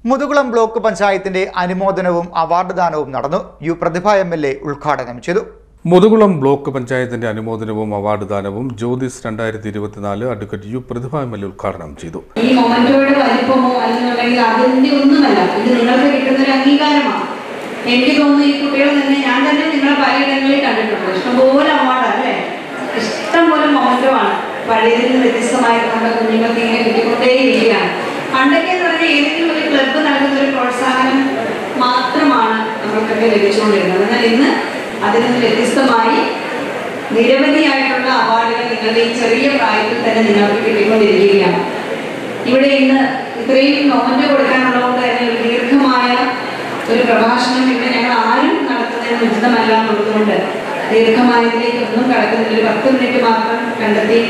Muthukulam block പഞ്ചായത്തിന്റെ അനുമോദനവും award ദാനവും നടന്നു. U പ്രതിഭ MLA ഉദ്ഘാടനം ചെയ്തു. മുതുകുളം ബ്ലോക്ക് പഞ്ചായത്തിന്റെ അനുമോദനവും അവാർഡ് ദാനവും ജ്യോതിസ് 2024 അഡ്വക്കേറ്റ് യു പ്രതിഭ MLA ഉദ്ഘാടനം ചെയ്തു. ഈ മൊമെന്റോയുടെ വലിപ്പമോ അല്ലെങ്കിൽ അതിന്റെ ഒന്നുമല്ല, ഇത് നിങ്ങൾക്ക് കിട്ടുന്ന ഒരു അംഗീകാരമാണ്. എനിക്ക് തോന്നുന്നു ഈ കുട്ടികൾ തന്നെ, ഞാൻ തന്നെ നിങ്ങളെ പലയിടങ്ങളിൽ കണ്ടിട്ടുണ്ട്. ഇഷ്ടംപോലെ അവാർഡ് അല്ലേ, ഇഷ്ടംപോലെ മൊമെന്റോ ആണ്. പഴയതിൽ നിന്ന് വ്യത്യസ്തമായിട്ട് നമ്മുടെ കുഞ്ഞുങ്ങൾക്ക് ഇങ്ങനെ കിട്ടിക്കൊണ്ടേയിരിക്കുകയാണ്. പണ്ടൊക്കെ എന്ന് പറഞ്ഞാൽ ഏതെങ്കിലും ഒരു ക്ലബ്ബ് നൽകുന്ന ഒരു പ്രോത്സാഹനം മാത്രമാണ് നമ്മൾക്കൊക്കെ ലഭിച്ചുകൊണ്ടിരുന്നത്. എന്നാൽ ഇന്ന് അതിൽ നിന്ന് വ്യത്യസ്തമായി നിരവധിയായിട്ടുള്ള അവാർഡുകൾ നിങ്ങളുടെ ഈ ചെറിയ പ്രായത്തിൽ തന്നെ നിങ്ങൾക്ക് കിട്ടിക്കൊണ്ടിരിക്കുകയാണ്. ഇവിടെ ഇന്ന് ഇത്രയും മൊമെന്റ് കൊടുക്കാനുള്ളതുകൊണ്ട് തന്നെ ഒരു ദീർഘമായ ഒരു പ്രഭാഷണം ഇവിടെ ഞങ്ങൾ ആരും നടത്തുന്നതിന് ഉചിതമല്ല എന്നുള്ളതുകൊണ്ട് ദീർഘമായതിലേക്ക് ഒന്നും കടക്കുന്നില്ല. ഒരു 10 മിനിറ്റ് മാത്രം കണ്ടെത്തി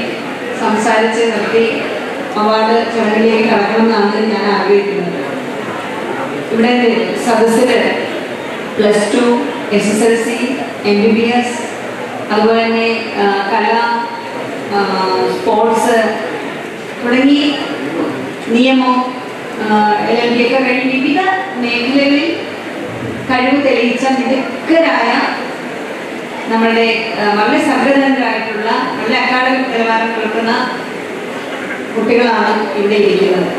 സംസാരിച്ച് നിർത്തി അവാർഡ് ചടങ്ങിലേക്ക് കടക്കണമെന്നാണ് ഞാൻ ആഗ്രഹിക്കുന്നത്. ഇവിടെ സദസ്സിൽ +2, SSLC, MBBS, അതുപോലെ തന്നെ കല, സ്പോർട്സ് തുടങ്ങി നിയമം, LLB ഒക്കെ കഴിഞ്ഞ് വിവിധ മേഖലകളിൽ കഴിവ് തെളിയിച്ച മിടുക്കരായ നമ്മുടെ വളരെ സംഘടനരായിട്ടുള്ള നല്ല അക്കാഡമിക് നിലവാരം പുലർത്തുന്ന കുട്ടികളാണ് ഇവിടെ ഇരിക്കുന്നത്.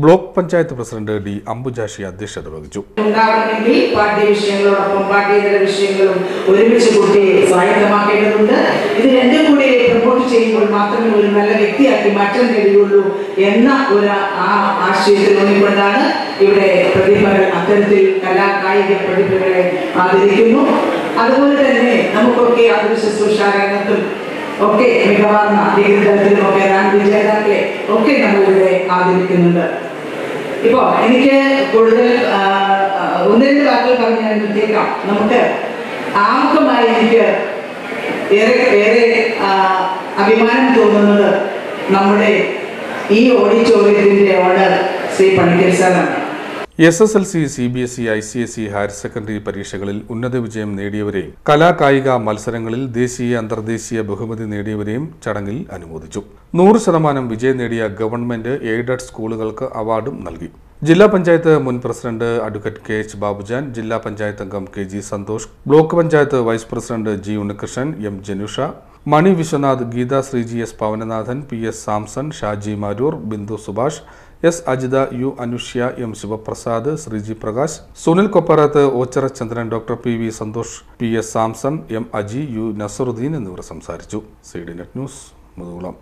Block panchayat president D Ambujakshi അധ്യക്ഷത വഹിച്ചു. ഉണ്ടാവണമെങ്കിൽ പാഠ്യവിഷയങ്ങളോടൊപ്പം പാഠ്യേതര വിഷയങ്ങളും ഒരുമിച്ച് കുട്ടിയെ സ്വായത്തമാക്കേണ്ടതുണ്ട്. ഇത് രണ്ടും കൂടി പ്രൊമോട്ട് ചെയ്യുമ്പോൾ മാത്രമേ ഒരു നല്ല വ്യക്തിയാക്കി മാറ്റാൻ കഴിയുള്ളൂ എന്ന ഒരു ആശയത്തിൽ ഊന്നിക്കൊണ്ടാണ് ഇവിടെ പ്രതിഭകൾ, അത്തരത്തിൽ കായിക പ്രതിഭകളെ ആദരിക്കുന്നു. അതുപോലെ തന്നെ നമുക്കൊക്കെ ആതുര ശുശ്രൂഷ രംഗത്തും ഒക്കെ മികവാർന്ന ഡിഗ്രിതലത്തിലുമൊക്കെ റാങ്ക് വിജേതാക്കളെ ഒക്കെ നമ്മളിവിടെ ആദരിക്കുന്നുണ്ട്. ഇപ്പോൾ എനിക്ക് കൂടുതൽ 1-2 വാക്കുകൾ പറഞ്ഞ് ഞാൻ നിർത്തിയേക്കാം. നമുക്ക് ആമുഖമായി എനിക്ക് ഏറെ അഭിമാനം തോന്നുന്നത് നമ്മുടെ ഈ ഓഡിറ്റോറിയത്തിന്റെ ഓണർ ശ്രീ പണിക്കർ സാറാണ്. SSLC, CBSE, ICSE higher secondary പരീക്ഷകളിൽ ഉന്നത വിജയം നേടിയവരെയും കലാകായിക മത്സരങ്ങളിൽ ദേശീയ അന്തർദേശീയ ബഹുമതി നേടിയവരെയും ചടങ്ങിൽ അനുമോദിച്ചു. 100% വിജയം നേടിയ ഗവൺമെന്റ് എയ്ഡഡ് സ്കൂളുകൾക്ക് അവാർഡും നൽകി. ജില്ലാ പഞ്ചായത്ത് മുൻ പ്രസിഡന്റ് അഡ്വക്കേറ്റ് KH ബാബുജാൻ, ജില്ലാ പഞ്ചായത്ത് അംഗം KG Santhosh, block panchayat vice president G Unnikrishnan, M Janusha, Mani Viswanath, Geetha Sreeji, S Pavananathan, PS Samson, Shaji Maroor, Bindu Subhash, S Ajitha, U Anushya, M Sivaprasad, Sreeji Prakash, Sunil Kopparath, Ochira Chandran, doctor PV Santhosh, PS Samson, M Aji, U Nasarudheen എന്നിവർ സംസാരിച്ചു. CDNet news, Muthukulam.